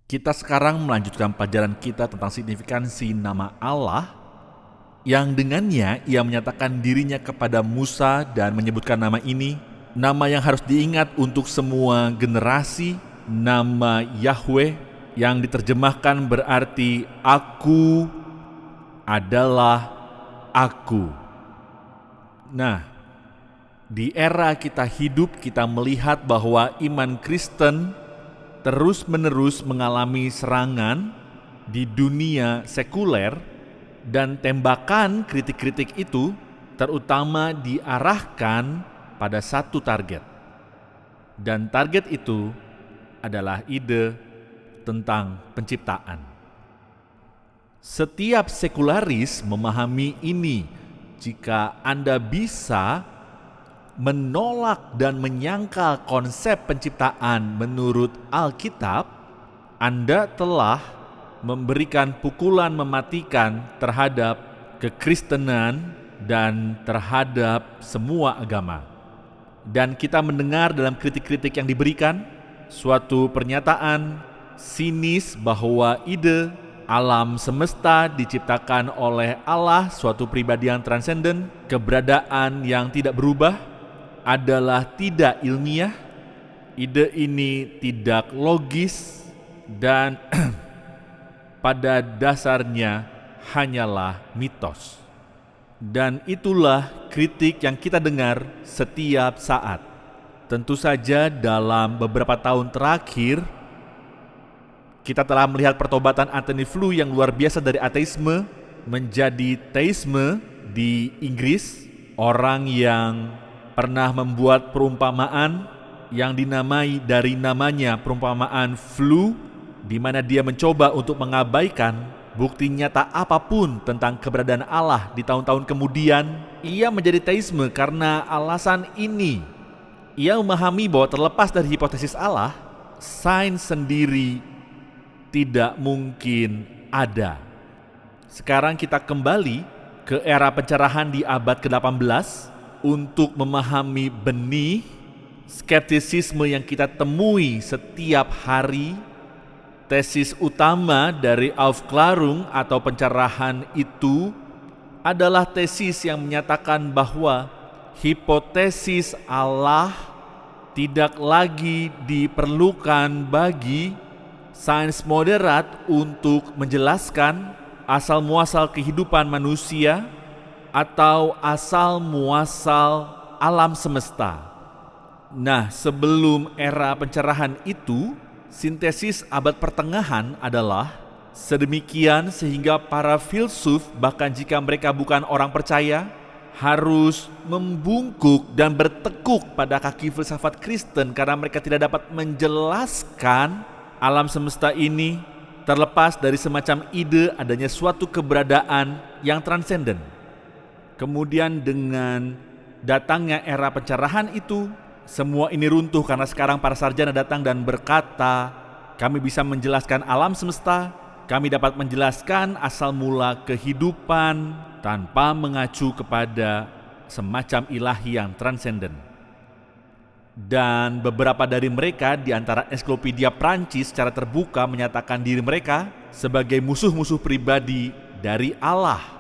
Kita sekarang melanjutkan pelajaran kita tentang signifikansi nama Allah yang dengannya ia menyatakan dirinya kepada Musa dan menyebutkan nama ini, nama yang harus diingat untuk semua generasi, nama Yahweh yang diterjemahkan berarti Aku adalah Aku. Nah, di era kita hidup kita melihat bahwa iman Kristen terus-menerus mengalami serangan di dunia sekuler dan tembakan kritik-kritik itu terutama diarahkan pada satu target. Dan target itu adalah ide tentang penciptaan. Setiap sekularis memahami ini. Jika Anda bisa menolak dan menyangkal konsep penciptaan menurut Alkitab, Anda telah memberikan pukulan mematikan terhadap kekristenan dan terhadap semua agama. Dan kita mendengar dalam kritik-kritik yang diberikan suatu pernyataan sinis bahwa ide alam semesta diciptakan oleh Allah, suatu pribadi yang transenden, keberadaan yang tidak berubah, adalah tidak ilmiah. Ide ini tidak logis dan pada dasarnya hanyalah mitos. Dan itulah kritik yang kita dengar setiap saat. Tentu saja dalam beberapa tahun terakhir kita telah melihat pertobatan Anthony Flew yang luar biasa dari ateisme menjadi teisme di Inggris. Orang yang pernah membuat perumpamaan yang dinamai dari namanya perumpamaan Flew, di mana dia mencoba untuk mengabaikan bukti nyata apapun tentang keberadaan Allah di tahun-tahun kemudian. Ia menjadi teisme karena alasan ini. Ia memahami bahwa terlepas dari hipotesis Allah, sains sendiri tidak mungkin ada. Sekarang kita kembali ke era pencerahan di abad ke-18 untuk memahami benih skeptisisme yang kita temui setiap hari. Tesis utama dari Aufklärung atau pencerahan itu adalah tesis yang menyatakan bahwa hipotesis Allah tidak lagi diperlukan bagi sains moderat untuk menjelaskan asal-muasal kehidupan manusia atau asal-muasal alam semesta. Nah, sebelum era pencerahan itu, sintesis abad pertengahan adalah sedemikian sehingga para filsuf, bahkan jika mereka bukan orang percaya, harus membungkuk dan bertekuk pada kaki filsafat Kristen karena mereka tidak dapat menjelaskan alam semesta ini terlepas dari semacam ide adanya suatu keberadaan yang transenden. Kemudian dengan datangnya era pencerahan itu, semua ini runtuh karena sekarang para sarjana datang dan berkata, kami bisa menjelaskan alam semesta, kami dapat menjelaskan asal mula kehidupan tanpa mengacu kepada semacam ilahi yang transenden. Dan beberapa dari mereka di antara ensiklopedia Prancis secara terbuka menyatakan diri mereka sebagai musuh-musuh pribadi dari Allah.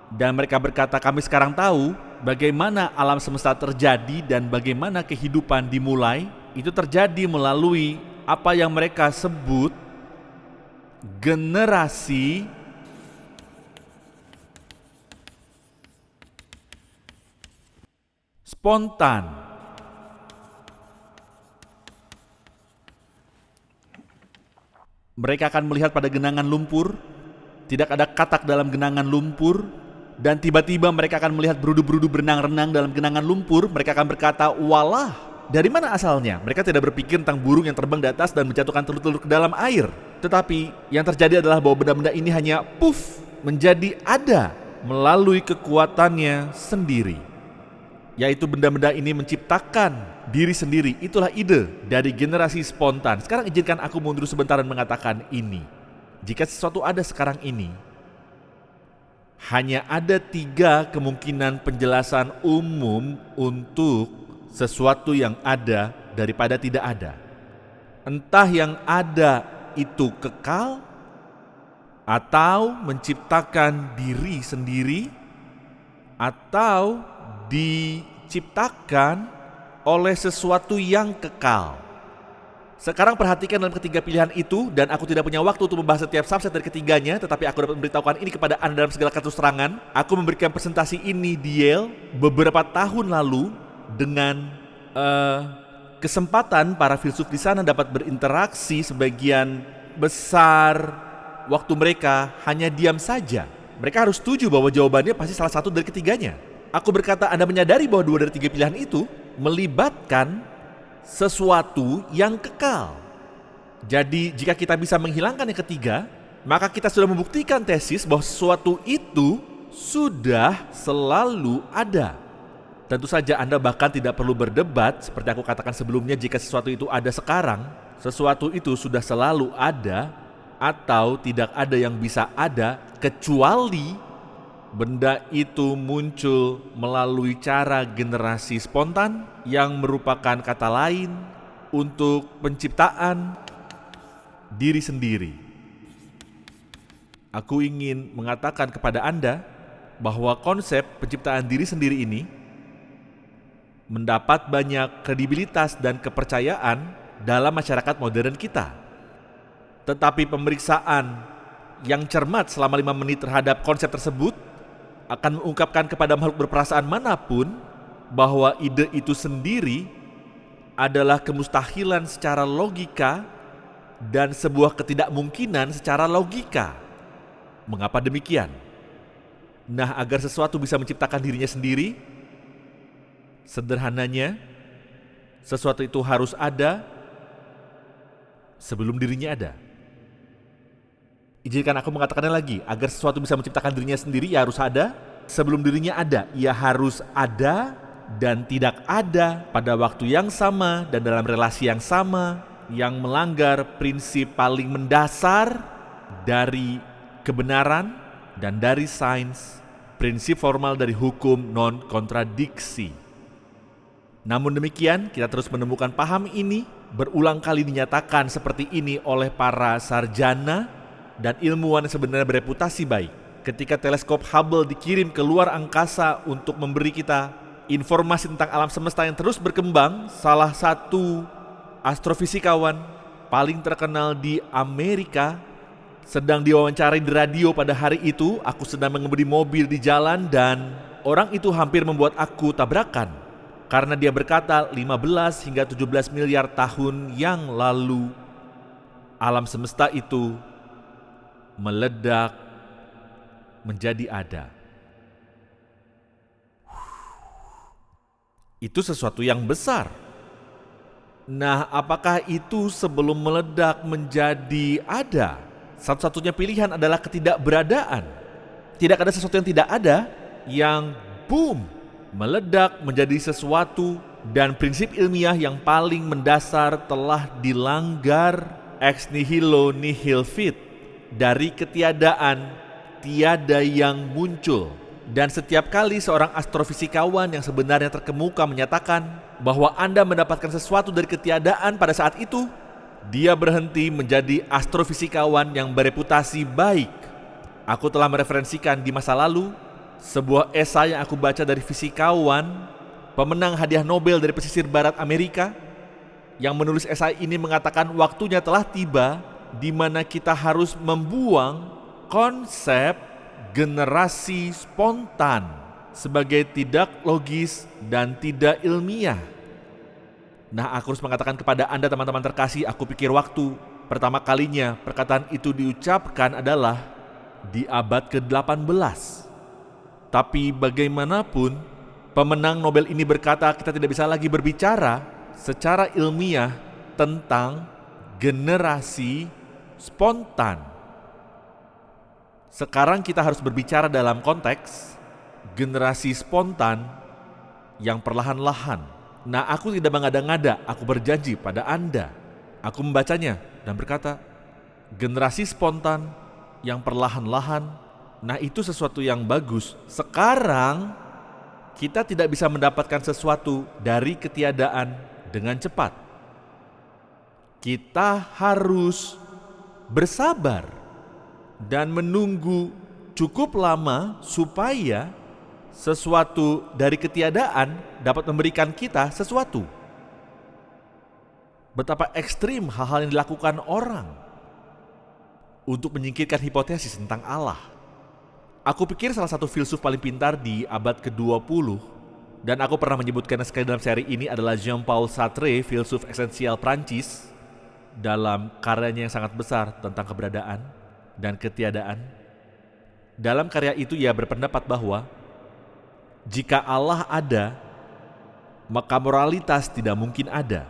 Dan mereka berkata, kami sekarang tahu bagaimana alam semesta terjadi dan bagaimana kehidupan dimulai. Itu terjadi melalui apa yang mereka sebut generasi spontan. Mereka akan melihat pada genangan lumpur, tidak ada katak dalam genangan lumpur, dan tiba-tiba mereka akan melihat berudu-berudu berenang-renang dalam genangan lumpur. Mereka akan berkata, walah, dari mana asalnya? Mereka tidak berpikir tentang burung yang terbang di atas dan menjatuhkan telur-telur ke dalam air. Tetapi yang terjadi adalah bahwa benda-benda ini hanya menjadi ada melalui kekuatannya sendiri. Yaitu benda-benda ini menciptakan diri sendiri. Itulah ide dari generasi spontan. Sekarang izinkan aku mundur sebentar dan mengatakan ini. Jika sesuatu ada sekarang ini, hanya ada 3 kemungkinan penjelasan umum untuk sesuatu yang ada daripada tidak ada. Entah yang ada itu kekal atau menciptakan diri sendiri atau diciptakan oleh sesuatu yang kekal. Sekarang perhatikan dalam ketiga pilihan itu, dan aku tidak punya waktu untuk membahas setiap subset dari ketiganya, tetapi aku dapat memberitahukan ini kepada Anda dalam segala kasus terangan. Aku memberikan presentasi ini di Yale beberapa tahun lalu dengan kesempatan para filsuf di sana dapat berinteraksi. Sebagian besar waktu mereka hanya diam saja. Mereka harus setuju bahwa jawabannya pasti salah satu dari ketiganya. Aku berkata, Anda menyadari bahwa 2 dari 3 pilihan itu melibatkan sesuatu yang kekal. Jadi jika kita bisa menghilangkan yang ketiga, maka kita sudah membuktikan tesis bahwa sesuatu itu sudah selalu ada. Tentu saja Anda bahkan tidak perlu berdebat. Seperti aku katakan sebelumnya, jika sesuatu itu ada sekarang, sesuatu itu sudah selalu ada, atau tidak ada yang bisa ada kecuali benda itu muncul melalui cara generasi spontan yang merupakan kata lain untuk penciptaan diri sendiri. Aku ingin mengatakan kepada Anda bahwa konsep penciptaan diri sendiri ini mendapat banyak kredibilitas dan kepercayaan dalam masyarakat modern kita. Tetapi pemeriksaan yang cermat selama 5 menit terhadap konsep tersebut akan mengungkapkan kepada makhluk berperasaan manapun bahwa ide itu sendiri adalah kemustahilan secara logika dan sebuah ketidakmungkinan secara logika. Mengapa demikian? Nah, agar sesuatu bisa menciptakan dirinya sendiri, sederhananya, sesuatu itu harus ada sebelum dirinya ada. Izinkan aku mengatakannya lagi, agar sesuatu bisa menciptakan dirinya sendiri, ia harus ada. Sebelum dirinya ada, ia harus ada dan tidak ada pada waktu yang sama dan dalam relasi yang sama, yang melanggar prinsip paling mendasar dari kebenaran dan dari sains, prinsip formal dari hukum non-kontradiksi. Namun demikian, kita terus menemukan paham ini berulang kali dinyatakan seperti ini oleh para sarjana dan ilmuwan yang sebenarnya bereputasi baik. Ketika teleskop Hubble dikirim ke luar angkasa untuk memberi kita informasi tentang alam semesta yang terus berkembang, salah satu astrofisikawan paling terkenal di Amerika sedang diwawancarai di radio pada hari itu. Aku sedang mengemudi mobil di jalan dan orang itu hampir membuat aku tabrakan karena dia berkata 15 hingga 17 miliar tahun yang lalu alam semesta itu meledak menjadi ada. Itu sesuatu yang besar. Nah, apakah itu sebelum meledak menjadi ada? Satu-satunya pilihan adalah ketidakberadaan. Tidak ada sesuatu yang tidak ada yang boom, meledak menjadi sesuatu, dan prinsip ilmiah yang paling mendasar telah dilanggar ex nihilo nihil fit. Dari ketiadaan, tiada yang muncul. Dan setiap kali seorang astrofisikawan yang sebenarnya terkemuka menyatakan bahwa Anda mendapatkan sesuatu dari ketiadaan pada saat itu, dia berhenti menjadi astrofisikawan yang bereputasi baik. Aku telah mereferensikan di masa lalu sebuah esai yang aku baca dari fisikawan pemenang hadiah Nobel dari pesisir barat Amerika, yang menulis esai ini mengatakan waktunya telah tiba di mana kita harus membuang konsep generasi spontan sebagai tidak logis dan tidak ilmiah. Nah, aku harus mengatakan kepada Anda teman-teman terkasih, aku pikir waktu pertama kalinya perkataan itu diucapkan adalah di abad ke-18. Tapi bagaimanapun, pemenang Nobel ini berkata kita tidak bisa lagi berbicara secara ilmiah tentang generasi spontan. Sekarang kita harus berbicara dalam konteks generasi spontan yang perlahan-lahan. Nah, aku tidak mengada-ngada, aku berjanji pada Anda. Aku membacanya dan berkata, generasi spontan yang perlahan-lahan. Nah, itu sesuatu yang bagus. Sekarang kita tidak bisa mendapatkan sesuatu dari ketiadaan dengan cepat. Kita harus bersabar dan menunggu cukup lama supaya sesuatu dari ketiadaan dapat memberikan kita sesuatu. Betapa ekstrim hal-hal yang dilakukan orang untuk menyingkirkan hipotesis tentang Allah. Aku pikir salah satu filsuf paling pintar di abad ke-20, dan aku pernah menyebutkannya sekali dalam seri ini, adalah Jean-Paul Sartre, filsuf esensial Prancis, dalam karyanya yang sangat besar tentang keberadaan dan ketiadaan. Dalam karya itu ia berpendapat bahwa jika Allah ada, maka moralitas tidak mungkin ada.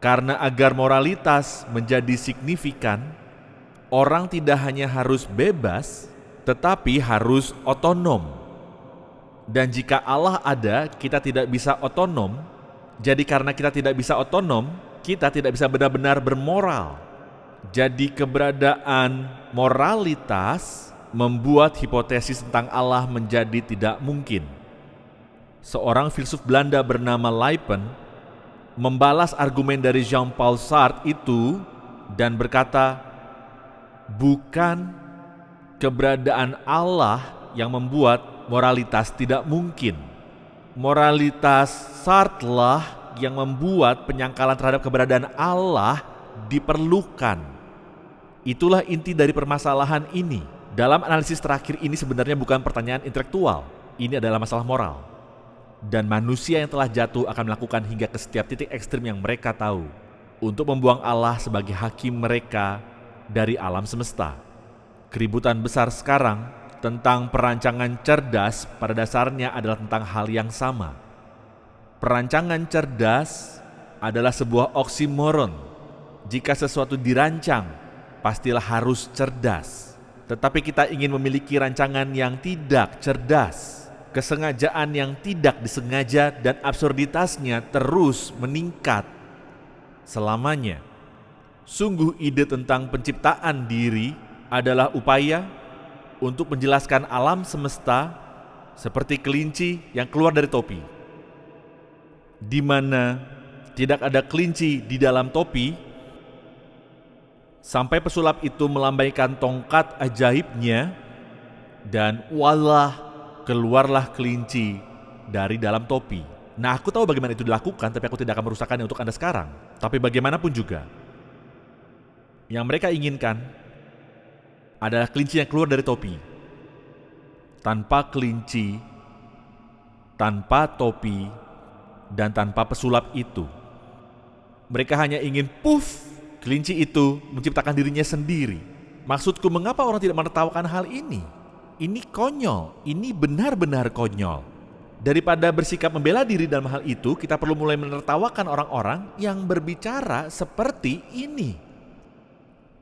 Karena agar moralitas menjadi signifikan, orang tidak hanya harus bebas, tetapi harus otonom. Dan jika Allah ada, kita tidak bisa otonom. Jadi karena kita tidak bisa otonom, kita tidak bisa benar-benar bermoral. Jadi keberadaan moralitas membuat hipotesis tentang Allah menjadi tidak mungkin. Seorang filsuf Belanda bernama Leypen membalas argumen dari Jean-Paul Sartre itu dan berkata, bukan keberadaan Allah yang membuat moralitas tidak mungkin. Moralitas Sartre lah yang membuat penyangkalan terhadap keberadaan Allah diperlukan. Itulah inti dari permasalahan ini. Dalam analisis terakhir ini sebenarnya bukan pertanyaan intelektual. Ini adalah masalah moral. Dan manusia yang telah jatuh akan melakukan hingga ke setiap titik ekstrim yang mereka tahu untuk membuang Allah sebagai hakim mereka dari alam semesta. Keributan besar sekarang tentang perancangan cerdas pada dasarnya adalah tentang hal yang sama. Perancangan cerdas adalah sebuah oksimoron. Jika sesuatu dirancang, pastilah harus cerdas. Tetapi kita ingin memiliki rancangan yang tidak cerdas. Kesengajaan yang tidak disengaja dan absurditasnya terus meningkat selamanya. Sungguh ide tentang penciptaan diri adalah upaya untuk menjelaskan alam semesta seperti kelinci yang keluar dari topi, di mana tidak ada kelinci di dalam topi, sampai pesulap itu melambaikan tongkat ajaibnya dan walah, keluarlah kelinci dari dalam topi. Nah, aku tahu bagaimana itu dilakukan, tapi aku tidak akan merusakkannya untuk Anda sekarang. Tapi bagaimanapun juga, yang mereka inginkan adalah kelinci yang keluar dari topi. Tanpa kelinci, tanpa topi, dan tanpa pesulap itu, mereka hanya ingin kelinci itu menciptakan dirinya sendiri. Maksudku, mengapa orang tidak menertawakan hal ini? Ini konyol, ini benar-benar konyol. Daripada bersikap membela diri dalam hal itu, kita perlu mulai menertawakan orang-orang yang berbicara seperti ini.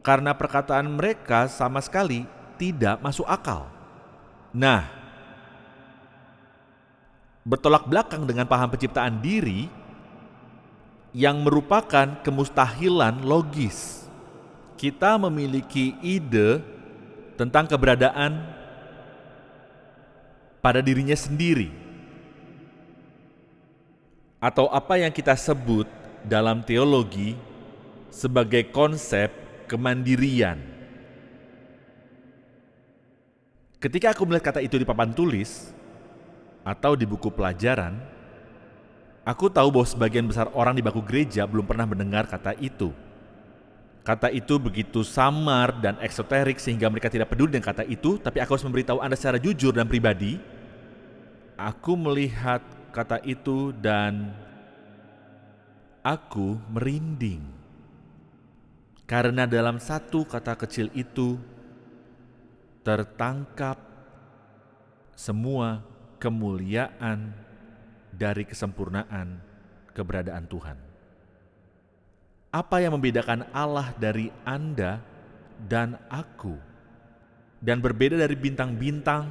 Karena perkataan mereka sama sekali tidak masuk akal. Nah, bertolak belakang dengan paham penciptaan diri yang merupakan kemustahilan logis. Kita memiliki ide tentang keberadaan pada dirinya sendiri, atau apa yang kita sebut dalam teologi sebagai konsep kemandirian. Ketika aku melihat kata itu di papan tulis atau di buku pelajaran, aku tahu bahwa sebagian besar orang di bangku gereja belum pernah mendengar kata itu. Kata itu begitu samar dan eksoterik sehingga mereka tidak peduli dengan kata itu, tapi aku harus memberitahu Anda secara jujur dan pribadi. Aku melihat kata itu dan aku merinding. Karena dalam satu kata kecil itu tertangkap semua kemuliaan dari kesempurnaan keberadaan Tuhan. Apa yang membedakan Allah dari Anda dan aku, dan berbeda dari bintang-bintang,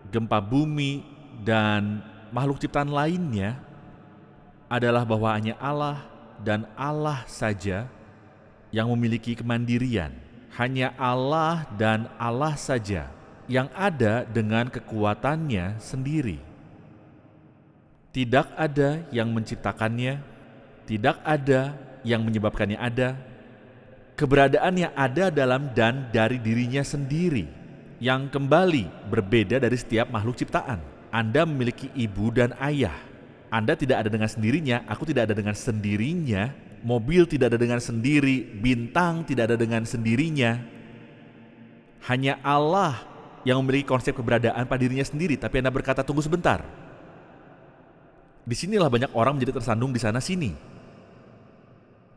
gempa bumi, dan makhluk ciptaan lainnya, adalah bahwa hanya Allah dan Allah saja yang memiliki kemandirian. Hanya Allah dan Allah saja yang ada dengan kekuatannya sendiri. Tidak ada yang menciptakannya, tidak ada yang menyebabkannya ada, keberadaan yang ada dalam dan dari dirinya sendiri, yang kembali berbeda dari setiap makhluk ciptaan. Anda memiliki ibu dan ayah. Anda tidak ada dengan sendirinya, aku tidak ada dengan sendirinya, mobil tidak ada dengan sendiri, bintang tidak ada dengan sendirinya. Hanya Allah yang memiliki konsep keberadaan pada dirinya sendiri, tapi Anda berkata, tunggu sebentar. Disinilah banyak orang menjadi tersandung di sana-sini.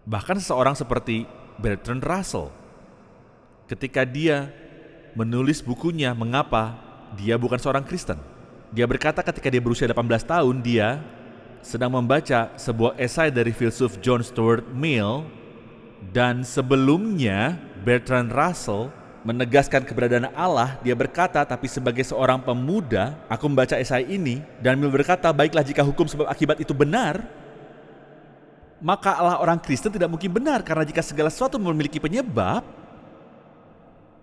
Bahkan seseorang seperti Bertrand Russell, ketika dia menulis bukunya Mengapa Dia Bukan Seorang Kristen, dia berkata ketika dia berusia 18 tahun, dia sedang membaca sebuah esai dari filsuf John Stuart Mill, dan sebelumnya Bertrand Russell menegaskan keberadaan Allah. Dia berkata, tapi sebagai seorang pemuda, aku membaca esai ini, dan Mill berkata, baiklah jika hukum sebab akibat itu benar, maka Allah orang Kristen tidak mungkin benar, karena jika segala sesuatu memiliki penyebab,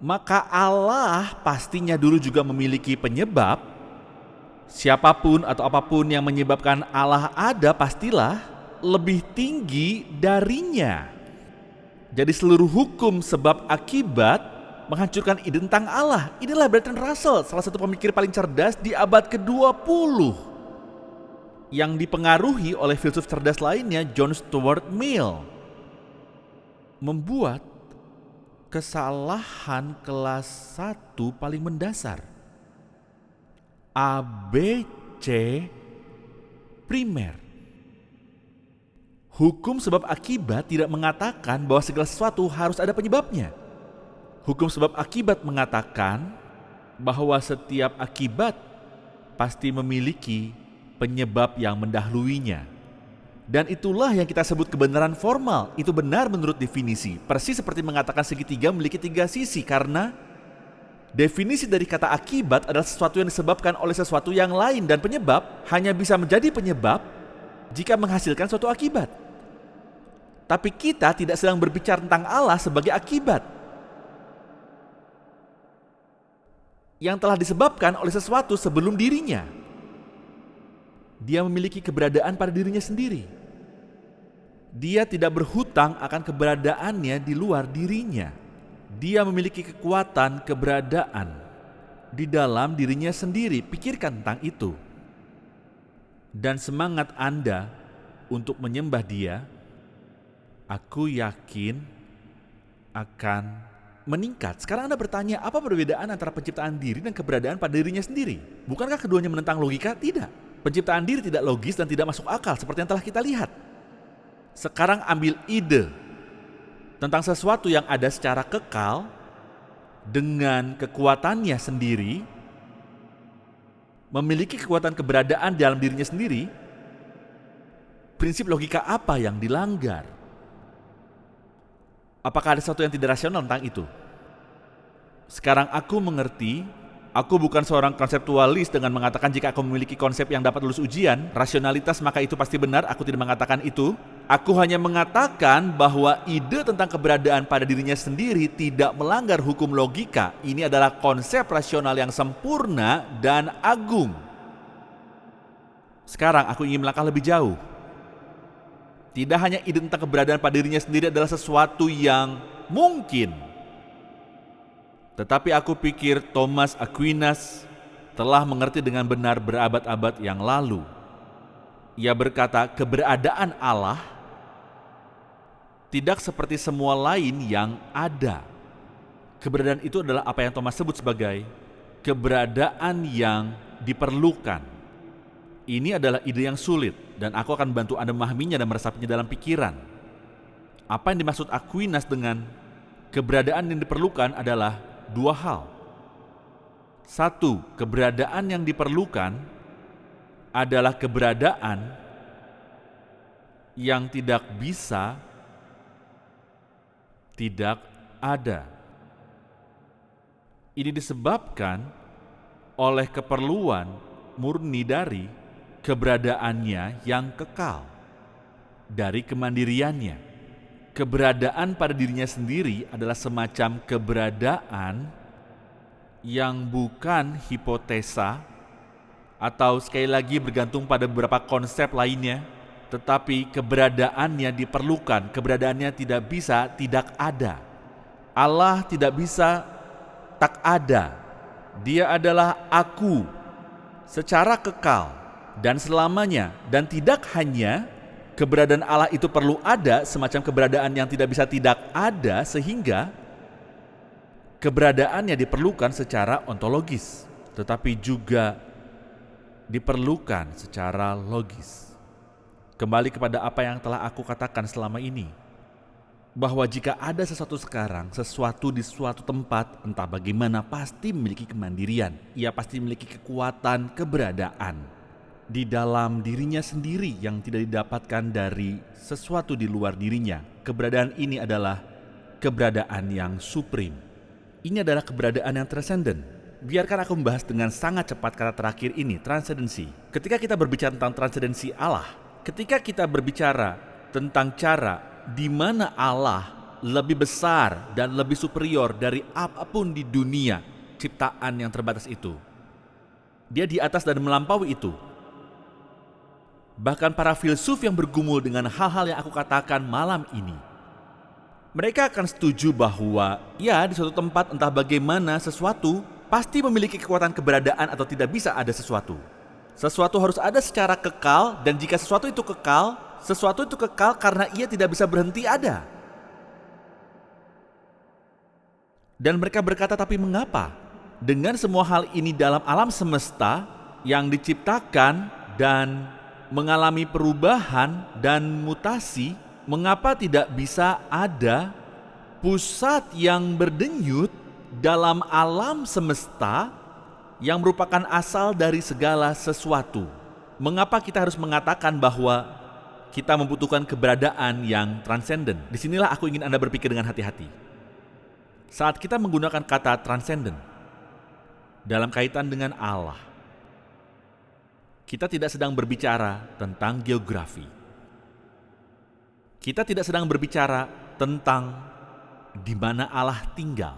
maka Allah pastinya dulu juga memiliki penyebab. Siapapun atau apapun yang menyebabkan Allah ada pastilah lebih tinggi darinya. Jadi seluruh hukum sebab akibat menghancurkan ide tentang Allah. Inilah Bertrand Russell, salah satu pemikir paling cerdas di abad ke-20, yang dipengaruhi oleh filsuf cerdas lainnya, John Stuart Mill, membuat kesalahan kelas 1 paling mendasar. ABC primer. Hukum sebab akibat tidak mengatakan bahwa segala sesuatu harus ada penyebabnya. Hukum sebab akibat mengatakan bahwa setiap akibat pasti memiliki penyebab yang mendahuluinya. Dan itulah yang kita sebut kebenaran formal. Itu benar menurut definisi. Persis seperti mengatakan segitiga memiliki 3 sisi, karena definisi dari kata akibat adalah sesuatu yang disebabkan oleh sesuatu yang lain, dan penyebab hanya bisa menjadi penyebab jika menghasilkan suatu akibat. Tapi kita tidak sedang berbicara tentang Allah sebagai akibat yang telah disebabkan oleh sesuatu sebelum dirinya. Dia memiliki keberadaan pada dirinya sendiri. Dia tidak berhutang akan keberadaannya di luar dirinya. Dia memiliki kekuatan keberadaan di dalam dirinya sendiri. Pikirkan tentang itu. Dan semangat Anda untuk menyembah Dia, aku yakin akan meningkat. Sekarang Anda bertanya, apa perbedaan antara penciptaan diri dan keberadaan pada dirinya sendiri? Bukankah keduanya menentang logika? Tidak. Penciptaan diri tidak logis dan tidak masuk akal seperti yang telah kita lihat. Sekarang ambil ide tentang sesuatu yang ada secara kekal dengan kekuatannya sendiri, memiliki kekuatan keberadaan dalam dirinya sendiri. Prinsip logika apa yang dilanggar? Apakah ada sesuatu yang tidak rasional tentang itu? Sekarang aku mengerti. Aku bukan seorang konseptualis dengan mengatakan jika aku memiliki konsep yang dapat lulus ujian, rasionalitas, maka itu pasti benar. Aku tidak mengatakan itu. Aku hanya mengatakan bahwa ide tentang keberadaan pada dirinya sendiri tidak melanggar hukum logika. Ini adalah konsep rasional yang sempurna dan agung. Sekarang aku ingin melangkah lebih jauh. Tidak hanya ide tentang keberadaan pada dirinya sendiri adalah sesuatu yang mungkin, tetapi aku pikir Thomas Aquinas telah mengerti dengan benar berabad-abad yang lalu. Ia berkata, keberadaan Allah tidak seperti semua lain yang ada. Keberadaan itu adalah apa yang Thomas sebut sebagai keberadaan yang diperlukan. Ini adalah ide yang sulit, dan aku akan bantu Anda memahaminya dan meresapinya dalam pikiran. Apa yang dimaksud Aquinas dengan keberadaan yang diperlukan adalah 2 hal. 1, keberadaan yang diperlukan adalah keberadaan yang tidak bisa tidak ada. Ini disebabkan oleh keperluan murni dari keberadaannya yang kekal, dari kemandiriannya. Keberadaan pada dirinya sendiri adalah semacam keberadaan yang bukan hipotesa, atau sekali lagi bergantung pada beberapa konsep lainnya, tetapi keberadaannya diperlukan. Keberadaannya tidak bisa tidak ada. Allah tidak bisa tak ada. Dia adalah aku secara kekal dan selamanya. Dan tidak hanya keberadaan Allah itu perlu ada, semacam keberadaan yang tidak bisa tidak ada, sehingga keberadaannya diperlukan secara ontologis, tetapi juga diperlukan secara logis. Kembali kepada apa yang telah aku katakan selama ini, bahwa jika ada sesuatu sekarang, sesuatu di suatu tempat, entah bagaimana, pasti memiliki kemandirian. Ia pasti memiliki kekuatan keberadaan di dalam dirinya sendiri yang tidak didapatkan dari sesuatu di luar dirinya. Keberadaan ini adalah keberadaan yang supreme. Ini adalah keberadaan yang transenden. Biarkan aku membahas dengan sangat cepat kata terakhir ini, transendensi. Ketika kita berbicara tentang transendensi Allah, ketika kita berbicara tentang cara di mana Allah lebih besar dan lebih superior dari apapun di dunia ciptaan yang terbatas itu, Dia di atas dan melampaui itu. Bahkan para filsuf yang bergumul dengan hal-hal yang aku katakan malam ini, mereka akan setuju bahwa ya, di suatu tempat entah bagaimana sesuatu pasti memiliki kekuatan keberadaan atau tidak bisa ada sesuatu. Sesuatu harus ada secara kekal, dan jika sesuatu itu kekal karena ia tidak bisa berhenti ada. Dan mereka berkata, tapi mengapa? Dengan semua hal ini dalam alam semesta yang diciptakan dan mengalami perubahan dan mutasi, mengapa tidak bisa ada pusat yang berdenyut dalam alam semesta yang merupakan asal dari segala sesuatu? Mengapa kita harus mengatakan bahwa kita membutuhkan keberadaan yang transenden? Disinilah aku ingin Anda berpikir dengan hati-hati. Saat kita menggunakan kata transenden dalam kaitan dengan Allah, kita tidak sedang berbicara tentang geografi. Kita tidak sedang berbicara tentang di mana Allah tinggal.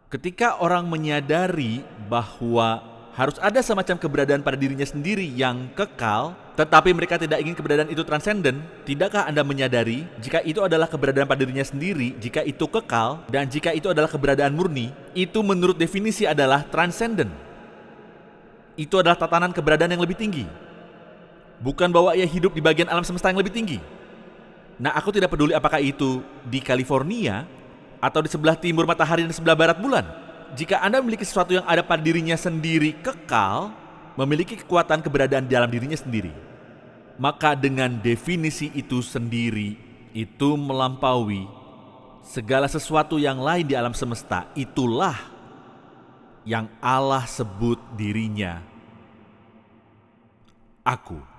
Ketika orang menyadari bahwa harus ada semacam keberadaan pada dirinya sendiri yang kekal, tetapi mereka tidak ingin keberadaan itu transenden, tidakkah Anda menyadari jika itu adalah keberadaan pada dirinya sendiri, jika itu kekal, dan jika itu adalah keberadaan murni, itu menurut definisi adalah transenden. Itu adalah tatanan keberadaan yang lebih tinggi. Bukan bahwa ia hidup di bagian alam semesta yang lebih tinggi. Nah, aku tidak peduli apakah itu di California atau di sebelah timur matahari dan sebelah barat bulan. Jika Anda memiliki sesuatu yang ada pada dirinya sendiri kekal, memiliki kekuatan keberadaan di dalam dirinya sendiri, maka dengan definisi itu sendiri, itu melampaui segala sesuatu yang lain di alam semesta. Itulah yang Allah sebut dirinya Aku.